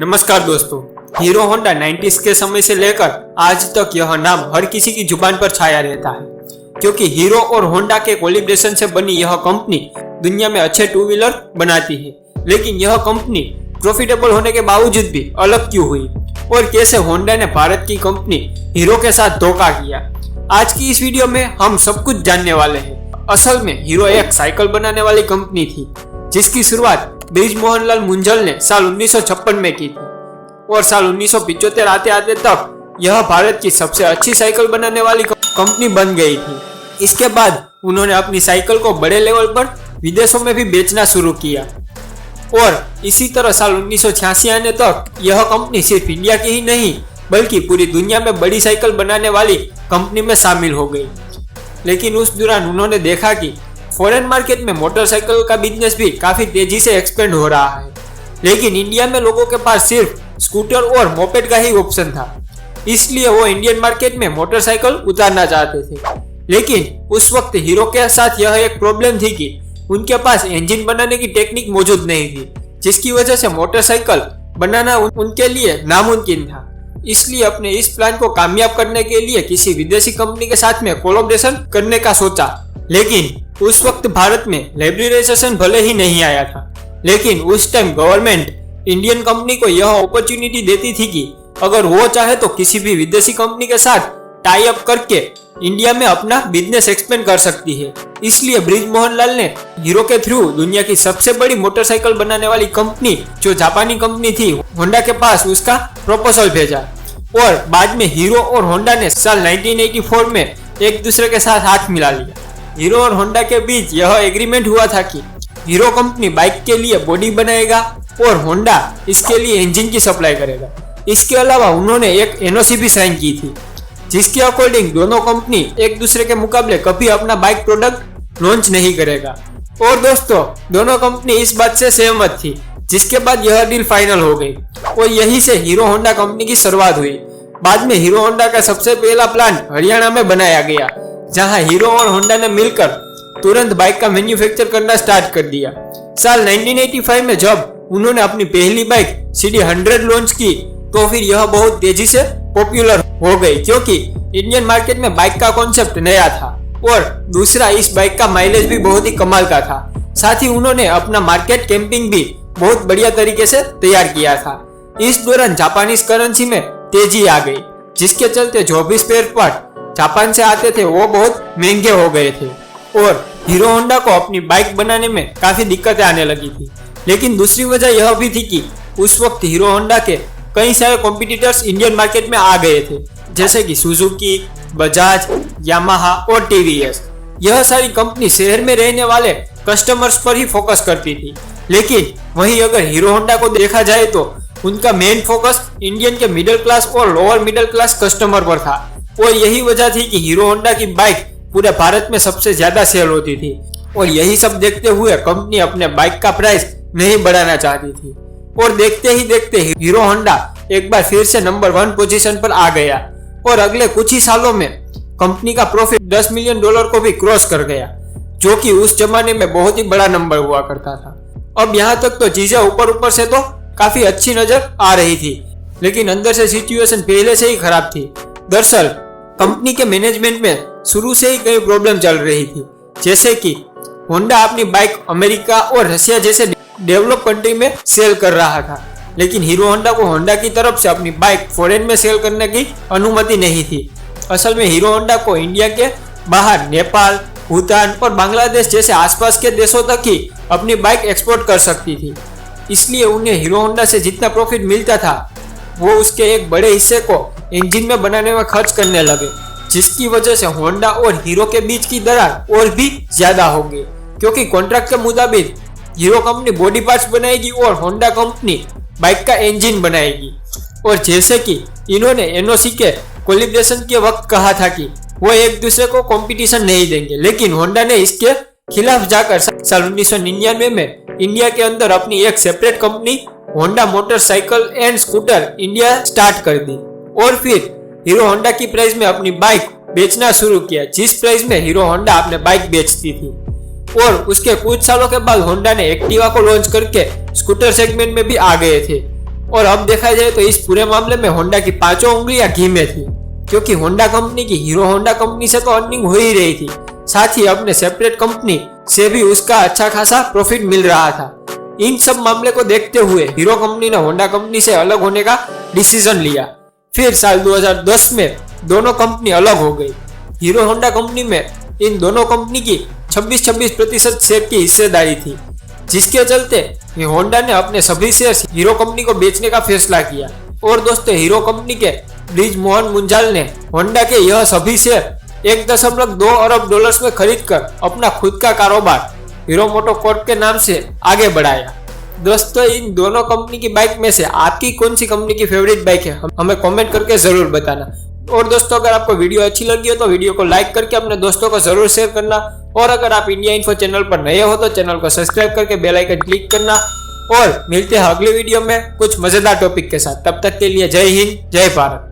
नमस्कार दोस्तों, hero Honda 90s के समय से लेकर आज तक यह नाम हर किसी की जुबान पर छाया रहता है, क्योंकि हीरो और होंडा के कोलिब्रेशन से बनी यह कंपनी दुनिया में अच्छे टू व्हीलर बनाती है। लेकिन यह कंपनी प्रॉफिटेबल होने के बावजूद भी अलग क्यों हुई और कैसे होंडा ने भारत की कंपनी हीरो के साथ धोखा किया, आज की इस वीडियो में हम सब कुछ जानने वाले हैं। असल में हीरो एक साइकिल बनाने वाली कंपनी थी, जिसकी शुरुआत ब्रिज मोहनलाल मुंजल ने साल 1956 में की थी और साल 1975 आते आते तक यह भारत की सबसे अच्छी साइकिल बनाने वाली कंपनी बन गई थी। इसके बाद उन्होंने अपनी साइकिल को बड़े लेवल पर विदेशों में भी बेचना शुरू किया और इसी तरह साल 1986 आने तक यह कंपनी सिर्फ इंडिया की ही नहीं बल्कि पूरी दुनिया में बड़ी साइकिल बनाने वाली कंपनी में शामिल हो गई। लेकिन उस दौरान उन्होंने देखा कि फॉरेन मार्केट में मोटरसाइकिल का बिजनेस भी काफी तेजी से एक्सपेंड हो रहा है, लेकिन इंडिया में लोगों के पास सिर्फ स्कूटर और मोपेड का ही ऑप्शन था। इसलिए वो इंडियन मार्केट में मोटरसाइकिल उतारना चाहते थे। लेकिन उस वक्त हीरो के साथ यह एक प्रॉब्लम थी कि उनके पास इंजन बनाने की टेक्निक मौजूद नहीं थी, जिसकी वजह से मोटरसाइकिल बनाना उनके लिए नामुमकिन था। इसलिए अपने इस प्लान को कामयाब करने के लिए किसी विदेशी कंपनी के साथ में कोलैबोरेशन करने का सोचा। लेकिन उस वक्त भारत में लिबरलाइजेशन भले ही नहीं आया था, लेकिन उस टाइम गवर्नमेंट इंडियन कंपनी को यह अपॉर्चुनिटी देती थी कि अगर वो चाहे तो किसी भी विदेशी कंपनी के साथ टाई अप करके इंडिया में अपना बिजनेस एक्सपेंड कर सकती है। इसलिए ब्रिज मोहनलाल ने हीरो के थ्रू दुनिया की सबसे बड़ी मोटरसाइकिल बनाने वाली कंपनी जो जापानी कंपनी थी होंडा के पास उसका प्रपोजल भेजा और बाद में हीरो और होंडा ने साल 1984 में एक दूसरे के साथ हाथ मिला लिया। हीरो और होंडा के बीच यह एग्रीमेंट हुआ था कि हीरो कंपनी बाइक के लिए बॉडी बनाएगा और होंडा इसके लिए इंजन की सप्लाई करेगा। इसके अलावा उन्होंने एक एनओसी भी साइन की थी, जिसके अकॉर्डिंग दोनों कंपनी एक दूसरे के मुकाबले कभी अपना बाइक प्रोडक्ट लॉन्च नहीं करेगा। और दोस्तों, दोनों कंपनी इस बात से सहमत थी, जिसके बाद यह डील फाइनल हो गई और यही से हीरो होंडा कंपनी की शुरुआत हुई। बाद में हीरो होंडा का सबसे पहला प्लांट हरियाणा में बनाया गया, जहां हीरो और होंडा ने मिलकर तुरंत बाइक का मैन्युफैक्चर करना स्टार्ट कर दिया। साल 1985 में जब उन्होंने अपनी पहली बाइक CD100 लॉन्च की तो फिर यह बहुत तेजी से पॉपुलर हो गई, क्योंकि इंडियन मार्केट में बाइक का कॉन्सेप्ट नया था और दूसरा इस बाइक का माइलेज भी बहुत ही कमाल का था। साथ ही उन्होंने अपना मार्केट कैंपिंग भी बहुत बढ़िया तरीके से तैयार किया था। इस दौरान जापानीज करेंसी में तेजी आ गई, जिसके चलते जो भी स्पेयर पार्ट जापान से आते थे वो बहुत महंगे हो गए थे और हीरो होंडा को अपनी बाइक बनाने में काफी दिक्कतें आने लगी थी। लेकिन दूसरी वजह यह भी थी कि उस वक्त हीरो होंडा के कई सारे कॉम्पिटिटर्स इंडियन मार्केट में आ गए थे, जैसे कि सुजुकी, बजाज, यामाहा और टीवीएस। यह सारी कंपनी शहर में रहने वाले कस्टमर्स पर ही फोकस करती थी, लेकिन वहीं अगर हीरो होंडा को देखा जाए तो उनका मेन फोकस इंडियन के मिडिल क्लास और लोअर मिडिल क्लास कस्टमर पर था और यही वजह थी कि हीरो होंडा की बाइक पूरे भारत में सबसे ज्यादा सेल होती थी। और यही सब देखते हुए कंपनी अपने बाइक का प्राइस नहीं बढ़ाना चाहती थी और देखते ही देखते हीरो होंडा एक बार फिर से नंबर 1 पोजीशन पर आ गया और अगले कुछ ही सालों में कंपनी का प्रॉफिट $10 मिलियन को भी क्रॉस कर गया, जो कि उस जमाने में बहुत ही बड़ा नंबर हुआ करता था। अब यहाँ तक तो चीजें ऊपर से तो काफी अच्छी नजर आ रही थी, लेकिन अंदर से सिचुएशन पहले से ही खराब थी। दरअसल कंपनी के मैनेजमेंट में शुरू से ही कई प्रॉब्लम चल रही थी, जैसे कि होंडा अपनी बाइक अमेरिका और रशिया जैसे डेवलप कंट्री में सेल कर रहा था, लेकिन हीरो होंडा को होंडा की तरफ से अपनी बाइक फॉरेन में सेल करने की अनुमति नहीं थी। असल में हीरो होंडा को इंडिया के बाहर नेपाल, भूटान और बांग्लादेश जैसे आसपास के देशों तक ही अपनी बाइक एक्सपोर्ट कर सकती थी। इसलिए उन्हें हीरो होंडा से जितना प्रॉफिट मिलता था वो उसके एक बड़े हिस्से को इंजन में बनाने में खर्च करने लगे, जिसकी वजह से होंडा और हीरो के बीच की दरार और भी ज्यादा होगी, क्योंकि कॉन्ट्रैक्ट के मुताबिक हीरो कंपनी बॉडी पार्ट्स बनाएगी और होंडा कंपनी बाइक का इंजन बनाएगी। और जैसे कि इन्होंने एनओसी के कोलिब्रेशन के वक्त कहा था कि वो एक दूसरे को कंपटीशन नहीं देंगे, लेकिन होंडा ने इसके खिलाफ जाकर साल 1999 में इंडिया के अंदर अपनी एक separate company Honda motorcycle and scooter India start कर दी और फिर हीरो होंडा की प्राइस में अपनी बाइक बेचना शुरू किया, जिस प्राइस में हीरो होंडा अपने बाइक बेचती थी। और उसके कुछ सालों के बाद होंडा ने एक्टिवा को लॉन्च करके स्कूटर सेगमेंट में भी आ गए थे और अब देखा जाए तो इस पूरे मामले में होंडा की 5 उंगलियां घी में थी, क्योंकि होंडा कंपनी की हीरो होंडा कंपनी से तो अर्निंग हो ही रही थी, साथ ही अपने सेपरेट कंपनी से भी उसका अच्छा खासा प्रॉफिट मिल रहा था। इन सब मामले को देखते हुए हीरो कंपनी ने होंडा कंपनी से अलग होने का डिसीजन लिया। फिर साल 2010 में दोनों कंपनी अलग हो गई। हीरो होंडा कंपनी में इन दोनों कंपनी की 26% शेयर की हिस्सेदारी थी, जिसके चलते होंडा ने अपने सभी शेयर हीरो कंपनी को बेचने का फैसला किया। और दोस्तों, हीरो कंपनी के ब्रिज मोहन मुंजाल ने होंडा के यह सभी शेयर 1.2 अरब डॉलर्स में खरीदकर अपना खुद का कारोबार हीरो मोटोकॉर्प के नाम से आगे बढ़ाया। दोस्तों, इन दोनों कंपनी की बाइक में से आपकी कौन सी कंपनी की फेवरेट बाइक है, हमें कमेंट करके जरूर बताना। और दोस्तों, अगर आपको वीडियो अच्छी लगी हो तो वीडियो को लाइक करके अपने दोस्तों को जरूर शेयर करना। और अगर आप इंडिया इन्फो चैनल पर नए हो तो चैनल को सब्सक्राइब करके बेल आइकन क्लिक करना। और मिलते हैं अगले वीडियो में कुछ मजेदार टॉपिक के साथ। तब तक के लिए जय हिंद, जय भारत।